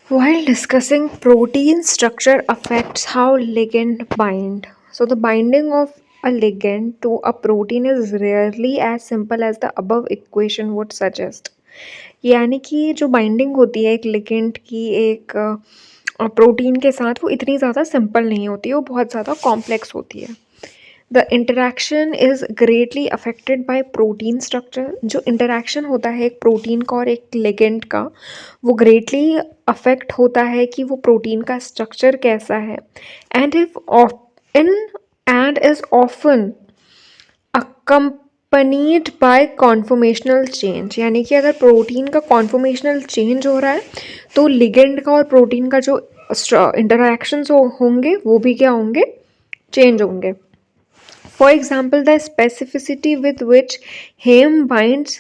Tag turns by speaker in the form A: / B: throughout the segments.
A: While discussing protein structure affects how ligand bind. So the binding of a ligand to a protein is rarely as simple as the above equation would suggest. यानी कि जो binding होती है एक ligand की एक protein के साथ वो इतनी ज़्यादा सिंपल नहीं होती है, वो बहुत ज़्यादा कॉम्प्लेक्स होती है. The interaction is greatly affected by protein structure. जो इंटरैक्शन होता है एक प्रोटीन का और एक लिगेंड का, वो ग्रेटली अफेक्ट होता है कि वो प्रोटीन का स्ट्रक्चर कैसा है. And if in and is often accompanied by conformational change. यानी कि अगर प्रोटीन का कॉन्फॉर्मेशनल चेंज हो रहा है तो लिगेंड का और प्रोटीन का जो इंटरैक्शंस होंगे वो भी क्या होंगे, चेंज होंगे. For example, the specificity with which heme binds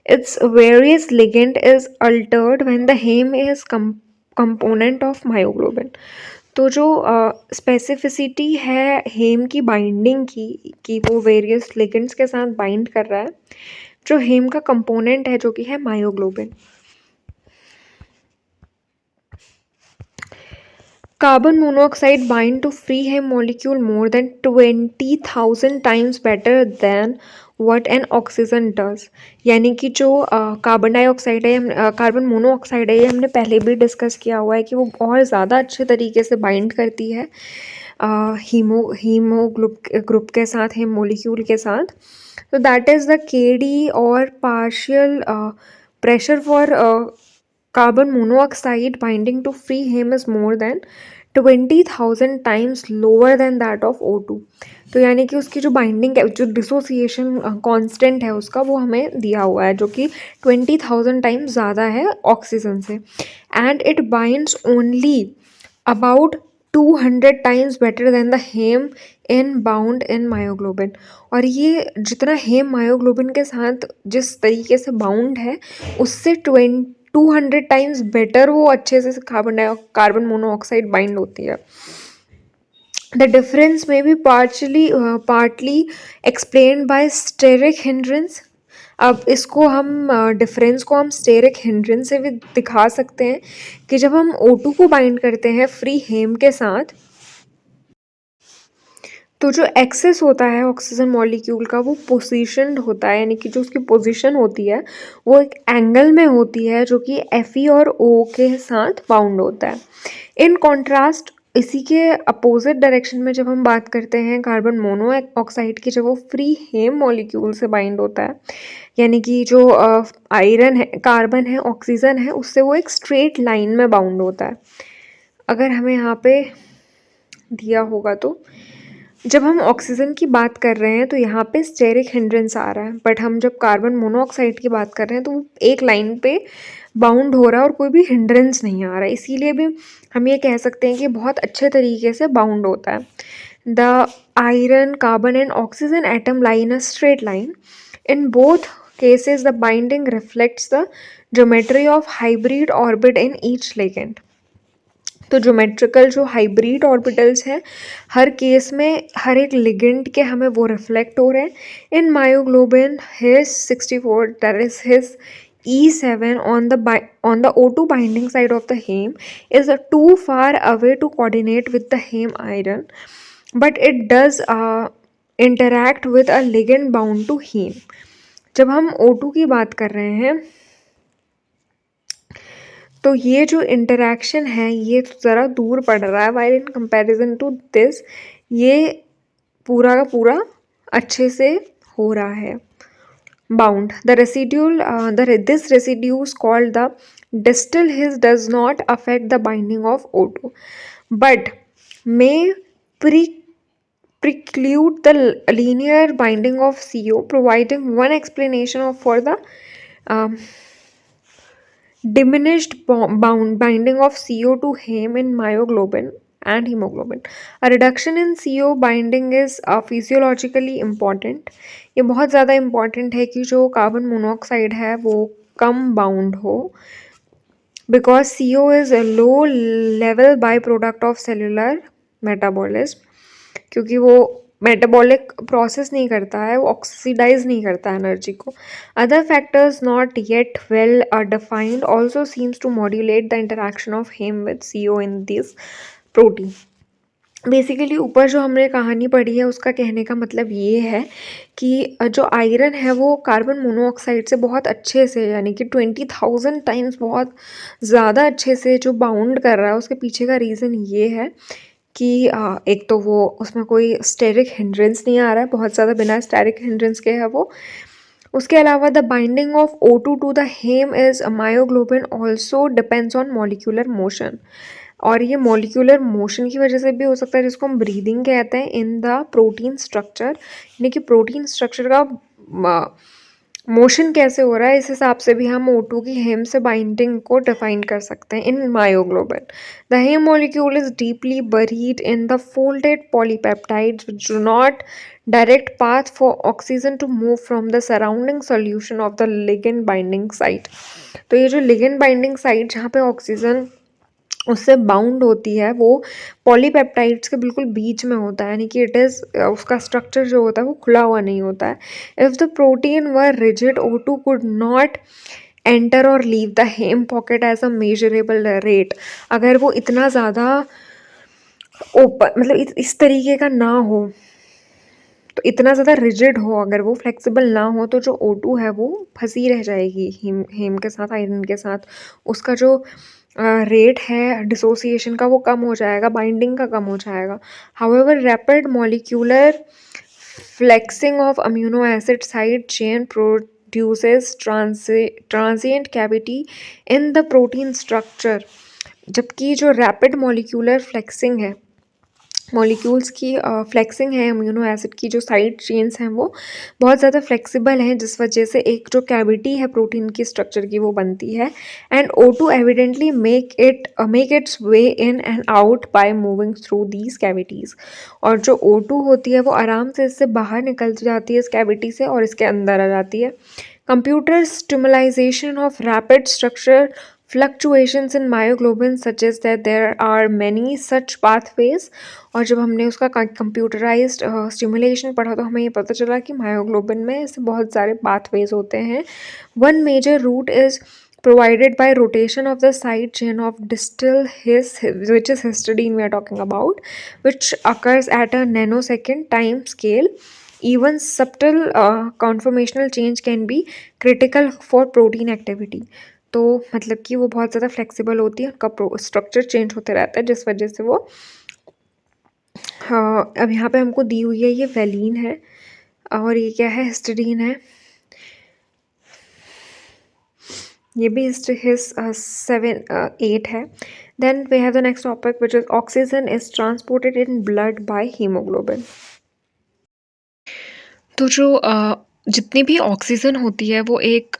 A: its various ligand is altered when the heme is component of myoglobin. तो जो स्पेसिफिसिटी है हेम की बाइंडिंग की कि वो वेरियस लिगेंड्स के साथ बाइंड कर रहा है, जो हेम का कंपोनेंट है जो कि है myoglobin. Carbon monoxide bind to free heme molecule more than 20,000 times better than what an oxygen does. यानी कि जो कार्बन डाइऑक्साइड है, कार्बन मोनोऑक्साइड है, ये हमने पहले भी डिस्कस किया हुआ है कि वो और ज़्यादा अच्छे तरीके से बाइंड करती है हीमो ग्रुप के साथ, हेम मोलिक्यूल के साथ. तो दैट इज़ द के डी और partial pressure for carbon monoxide binding to free heme is more than 20,000 times lower than that of O2. तो यानी कि उसकी जो बाइंडिंग है, जो डिसोसिएशन कांस्टेंट है उसका, वो हमें दिया हुआ है जो कि 20,000 टाइम्स ज़्यादा है ऑक्सीजन से. And it binds only about 200 times better than the haem in bound in myoglobin. और ये जितना हेम मायोग्लोबिन के साथ जिस तरीके से बाउंड है उससे 200 टाइम्स बेटर वो अच्छे से कार्बन मोनोऑक्साइड बाइंड होती है. The difference may be partly explained by steric hindrance. अब इसको हम डिफरेंस को हम स्टेरिक हिंड्रेंस से भी दिखा सकते हैं कि जब हम O2 को बाइंड करते हैं फ्री हेम के साथ, तो जो एक्सेस होता है ऑक्सीजन मॉलिक्यूल का वो पोजीशनड होता है. यानी कि जो उसकी पोजीशन होती है वो एक एंगल में होती है जो कि Fe और O के साथ बाउंड होता है. इन कॉन्ट्रास्ट इसी के अपोजिट डायरेक्शन में जब हम बात करते हैं कार्बन मोनोऑक्साइड की, जब वो फ्री हेम मॉलिक्यूल से बाइंड होता है, यानी कि जो आयरन है, कार्बन है, ऑक्सीजन है, उससे वो एक स्ट्रेट लाइन में बाउंड होता है. अगर हमें यहाँ पे दिया होगा तो जब हम ऑक्सीजन की बात कर रहे हैं तो यहाँ पे स्टेरिक हिंड्रेंस आ रहा है, बट हम जब कार्बन मोनोऑक्साइड की बात कर रहे हैं तो वो एक लाइन पे बाउंड हो रहा है और कोई भी हिंड्रेंस नहीं आ रहा है. इसीलिए भी हम ये कह सकते हैं कि बहुत अच्छे तरीके से बाउंड होता है. The iron, carbon and oxygen atom lie in a straight line. In both cases the binding reflects the geometry of hybrid orbit in each ligand. तो ज्योमेट्रिकल जो हाइब्रिड ऑर्बिटल्स हैं हर केस में हर एक लिगेंड के हमें वो रिफ्लेक्ट हो रहे हैं. In myoglobin his 64, that is his E7 on the O2 binding side of the heme is too far away to coordinate with the heme iron, but it does interact with a ligand bound to heme. जब हम O2 की बात कर रहे हैं तो ये जो इंटरैक्शन है ये ज़रा दूर पड़ रहा है, while in comparison to this ये पूरा का पूरा अच्छे से हो रहा है bound. The residual this residues called the distal his does not affect the binding of O2 but may preclude the linear binding of CO, providing one explanation for the um, diminished binding of CO to heme in myoglobin and hemoglobin. A reduction in CO binding is physiologically important. ये बहुत ज़्यादा important है कि जो carbon monoxide है वो कम bound हो, because CO is a low level byproduct of cellular metabolism. क्योंकि वो मेटाबॉलिक प्रोसेस नहीं करता है, वो ऑक्सीडाइज नहीं करता एनर्जी को. Other factors not yet well defined also seems to modulate the interaction of haem with CO in this protein. Basically ऊपर जो हमने कहानी पढ़ी है उसका कहने का मतलब ये है कि जो आयरन है वो कार्बन मोनोऑक्साइड से बहुत अच्छे से, यानी कि 20,000 टाइम्स बहुत ज़्यादा अच्छे से जो बाउंड कर रहा है. उसके पीछे का रीज़न ये है कि एक तो वो उसमें कोई स्टेरिक हिंड्रेंस नहीं आ रहा है, बहुत ज़्यादा बिना स्टेरिक हिंड्रेंस के है वो. उसके अलावा the binding of O2 to the haem is myoglobin also depends on molecular motion. और ये मॉलिक्यूलर मोशन की वजह से भी हो सकता है, जिसको हम ब्रीदिंग कहते हैं, इन द प्रोटीन स्ट्रक्चर. यानी कि प्रोटीन स्ट्रक्चर का मोशन कैसे हो रहा है, इस हिसाब से भी हम O2 की हेम से बाइंडिंग को डिफाइन कर सकते हैं in myoglobin. The heme molecule is deeply buried in the folded polypeptides which do not direct path for oxygen to move from the surrounding solution of the ligand binding site. तो ये जो ligand binding site जहाँ पे oxygen उससे bound होती है वो polypeptides के बिल्कुल बीच में होता है, यानी कि इट इज़ उसका स्ट्रक्चर जो होता है वो खुला हुआ नहीं होता है. If the protein were rigid O2 could not enter or leave the heme pocket as a measurable rate. अगर वो इतना ज़्यादा ओपन, मतलब इस तरीके का ना हो, तो इतना ज़्यादा रिजिड हो, अगर वो फ्लेक्सिबल ना हो, तो जो O2 है वो फंसी रह जाएगी हेम के साथ, आयरन के साथ. उसका जो रेट है डिसोसिएशन का वो कम हो जाएगा, बाइंडिंग का कम हो जाएगा. However rapid molecular flexing of amino acid side chain produces transient cavity in the protein structure. जबकि जो रैपिड मॉलिक्यूलर फ्लेक्सिंग है, मॉलिक्यूल्स की फ्लेक्सिंग है, अम्यूनो एसिड की जो साइड चेन्स हैं वो बहुत ज़्यादा फ्लेक्सिबल हैं, जिस वजह से एक जो कैविटी है प्रोटीन की स्ट्रक्चर की वो बनती है. And O2 evidently make it's way in and out by moving through these cavities. और जो O2 होती है वो आराम से इससे बाहर निकल जाती है इस कैविटी से और इसके अंदर आ जाती है. Computer stimulisation of rapid structure fluctuations in myoglobin suggest that there are many such pathways. और जब हमने उसका कंप्यूटराइज्ड स्टिमुलेशन पढ़ा तो हमें ये पता चला कि मायोग्लोबिन में ऐसे बहुत सारे पाथवेज होते हैं. One major route is provided by rotation of the side chain of distal which is histidine we are talking about, which occurs at a nanosecond time scale. Even subtle conformational change can be critical for protein activity. तो मतलब कि वो बहुत ज़्यादा flexible होती है, उनका structure change होते रहता है, जिस वजह से वो अब यहाँ पे हमको दी हुई है ये वेलिन है और ये क्या है, हिस्टिडीन है. ये भी हिस 7-8 है. Then we have the next topic which is oxygen is transported in blood by haemoglobin. तो जो जितनी भी ऑक्सीजन होती है वो एक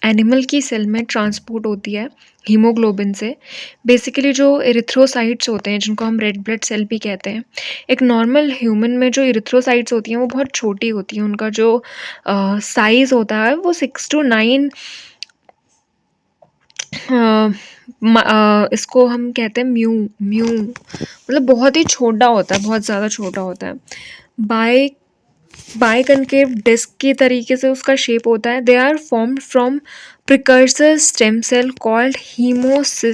A: एनिमल की सेल में ट्रांसपोर्ट होती है हीमोग्लोबिन से. बेसिकली जो इरिथ्रोसाइट्स होते हैं जिनको हम रेड ब्लड सेल भी कहते हैं, एक नॉर्मल ह्यूमन में जो इरिथ्रोसाइट्स होती हैं वो बहुत छोटी होती हैं. उनका जो साइज़ होता है वो 6 to 9, इसको हम कहते हैं म्यू मतलब बहुत ही छोटा होता है, बहुत ज़्यादा छोटा होता है. बाइकनकेव डिस्क की तरीके से उसका शेप होता है. They are formed from precursor stem cell called hemocytoblast.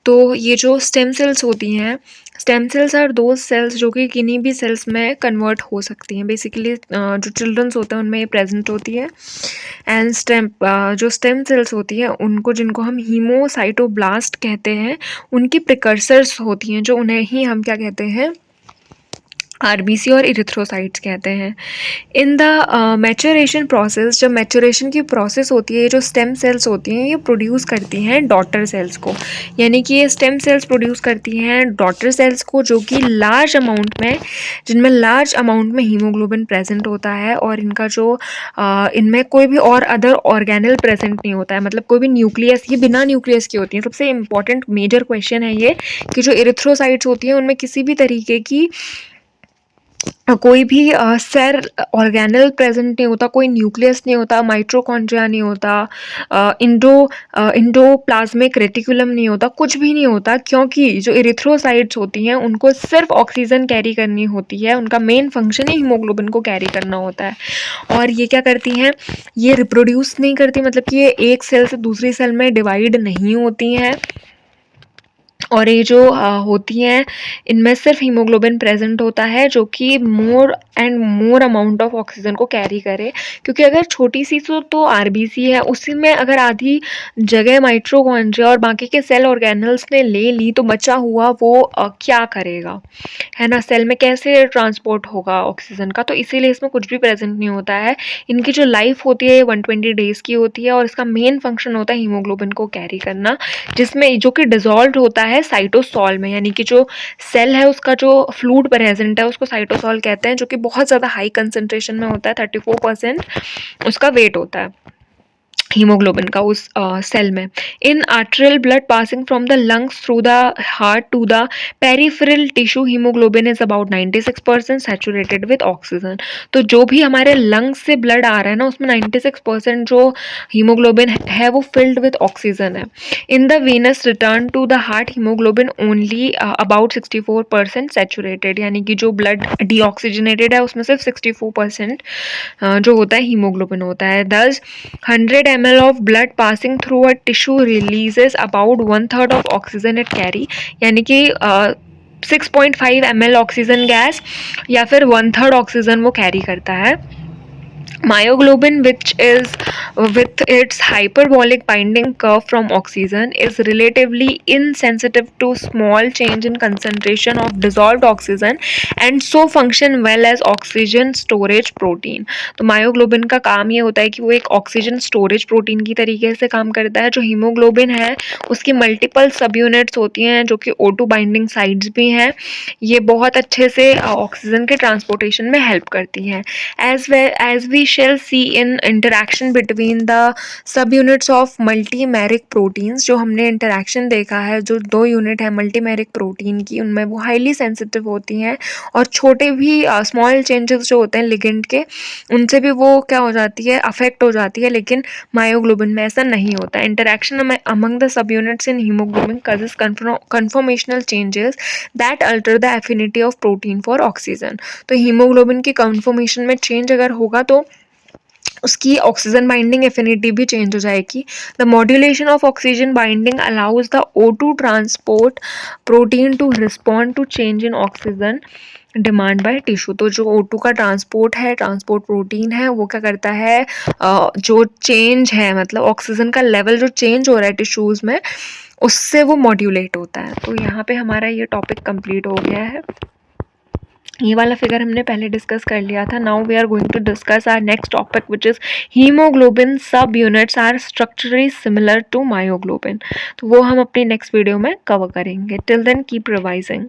A: तो ये जो स्टेम सेल्स होती हैं, स्टेम सेल्स आर दो सेल्स जो कि किन्हीं भी सेल्स में कन्वर्ट हो सकती हैं. बेसिकली जो चिल्ड्रंस होते हैं उनमें ये प्रेजेंट होती है. एंड जो स्टेम सेल्स होती हैं उनको, जिनको हम हीमोसाइटोब्लास्ट कहते हैं, उनकी प्रिकर्सर्स होती हैं जो उन्हें ही हम क्या कहते हैं, RBC और इरिथ्रोसाइट्स कहते हैं. इन द मैचुरेशन प्रोसेस, जब मैचुरेशन की प्रोसेस होती है, ये जो स्टेम सेल्स होती हैं ये प्रोड्यूस करती हैं डॉटर सेल्स को. यानी कि ये स्टेम सेल्स प्रोड्यूस करती हैं डॉटर सेल्स को, जो कि लार्ज अमाउंट में, जिनमें लार्ज अमाउंट में हीमोग्लोबिन प्रेजेंट होता है. और इनका जो इनमें कोई भी और अदर ऑर्गेनल प्रेजेंट नहीं होता है, मतलब कोई भी न्यूक्लियस, ये बिना न्यूक्लियस की होती हैं. सबसे इंपॉर्टेंट मेजर क्वेश्चन है ये कि जो इरिथ्रोसाइट्स होती हैं उनमें किसी भी तरीके की कोई भी सेल ऑर्गेनेल प्रेजेंट नहीं होता, कोई न्यूक्लियस नहीं होता, माइटोकॉन्ड्रिया नहीं होता, इंडोप्लाज्मिक रेटिकुलम नहीं होता, कुछ भी नहीं होता, क्योंकि जो इरिथ्रोसाइट्स होती हैं उनको सिर्फ ऑक्सीजन कैरी करनी होती है। उनका मेन फंक्शन ही हीमोग्लोबिन को कैरी करना होता है। और ये क्या करती हैं, ये रिप्रोड्यूस नहीं करती, मतलब कि ये एक सेल से दूसरी सेल में डिवाइड नहीं होती हैं। और ये जो होती हैं, इनमें सिर्फ हीमोग्लोबिन प्रेजेंट होता है जो कि more and more amount of oxygen को कैरी करे। क्योंकि अगर छोटी सी तो आरबीसी है, उसी में अगर आधी जगह माइटोकॉन्ड्रिया और बाकी के सेल ऑर्गेनल्स ने ले ली तो बचा हुआ वो क्या करेगा, है ना, सेल में कैसे ट्रांसपोर्ट होगा ऑक्सीजन का। तो इसीलिए इसमें कुछ भी प्रेजेंट नहीं होता है। इनकी जो लाइफ होती है 120 डेज की होती है और इसका मेन फंक्शन होता है हीमोग्लोबिन को कैरी करना, जिसमें जो कि डिसॉल्व होता है साइटोसॉल में, यानी कि जो सेल है उसका जो फ्लूइड प्रेजेंट है उसको साइटोसॉल कहते हैं, जो कि बहुत ज़्यादा हाई कंसंट्रेशन में होता है। 34% उसका वेट होता है हीमोग्लोबिन का उस सेल में। In arterial blood passing from the lungs through the heart to the peripheral tissue, haemoglobin is about 96% saturated with oxygen. तो जो भी हमारे लंग्स से ब्लड आ रहा है ना, उसमें 96% जो हीमोग्लोबिन है वो फिल्ड विद ऑक्सीजन है। In the venous return to the heart, haemoglobin only about 64% saturated, यानी कि जो ब्लड डीऑक्सीजनेटेड है उसमें सिर्फ 64% जो होता है हीमोग्लोबिन होता है। दस 100 ml of blood passing through a tissue releases about 1/3 of oxygen it carry, यानी कि 6.5 ml ऑक्सीजन गैस या फिर 1/3 ऑक्सीजन वो कैरी करता है। Myoglobin, which is with its hyperbolic binding curve from oxygen, is relatively insensitive to small change in concentration of dissolved oxygen and so function well as oxygen storage protein. तो myoglobin का काम ये होता है कि वो एक ऑक्सीजन स्टोरेज प्रोटीन की तरीके से काम करता है। जो हीमोग्लोबिन है उसकी मल्टीपल सब यूनिट्स होती हैं जो कि O2 बाइंडिंग साइट्स भी हैं। ये बहुत अच्छे से ऑक्सीजन के ट्रांसपोर्टेशन में हेल्प करती हैं। As we shall see in interaction between the subunits of multimeric proteins, जो हमने इंटरेक्शन देखा है, जो 2 यूनिट है मल्टीमेरिक प्रोटीन की, उनमें वो हाईली सेंसिटिव होती हैं और छोटे भी स्मॉल चेंजेस जो होते हैं लिगेंड के, उनसे भी वो क्या हो जाती है, अफेक्ट हो जाती है। लेकिन मायोग्लोबिन में ऐसा नहीं होता। Interaction among the sub units in haemoglobin causes conformational changes that alter the affinity of protein for oxygen। तो हीमोग्लोबिन की कन्फॉर्मेशन में चेंज अगर होगा तो उसकी ऑक्सीजन बाइंडिंग एफिनिटी भी चेंज हो जाएगी। The modulation of oxygen binding allows the O2 transport protein to respond to change in oxygen demand by tissue. तो जो O2 का ट्रांसपोर्ट है, ट्रांसपोर्ट प्रोटीन है, वो क्या करता है, जो चेंज है, मतलब ऑक्सीजन का लेवल जो चेंज हो रहा है टिश्यूज़ में, उससे वो मॉड्यूलेट होता है। तो यहाँ पे हमारा ये टॉपिक कंप्लीट हो गया है। ये वाला फिगर हमने पहले डिस्कस कर लिया था। Now we are going to discuss our next topic which is haemoglobin subunits are structurally similar to myoglobin. तो वो हम अपनी नेक्स्ट वीडियो में कवर करेंगे। Till then keep revising.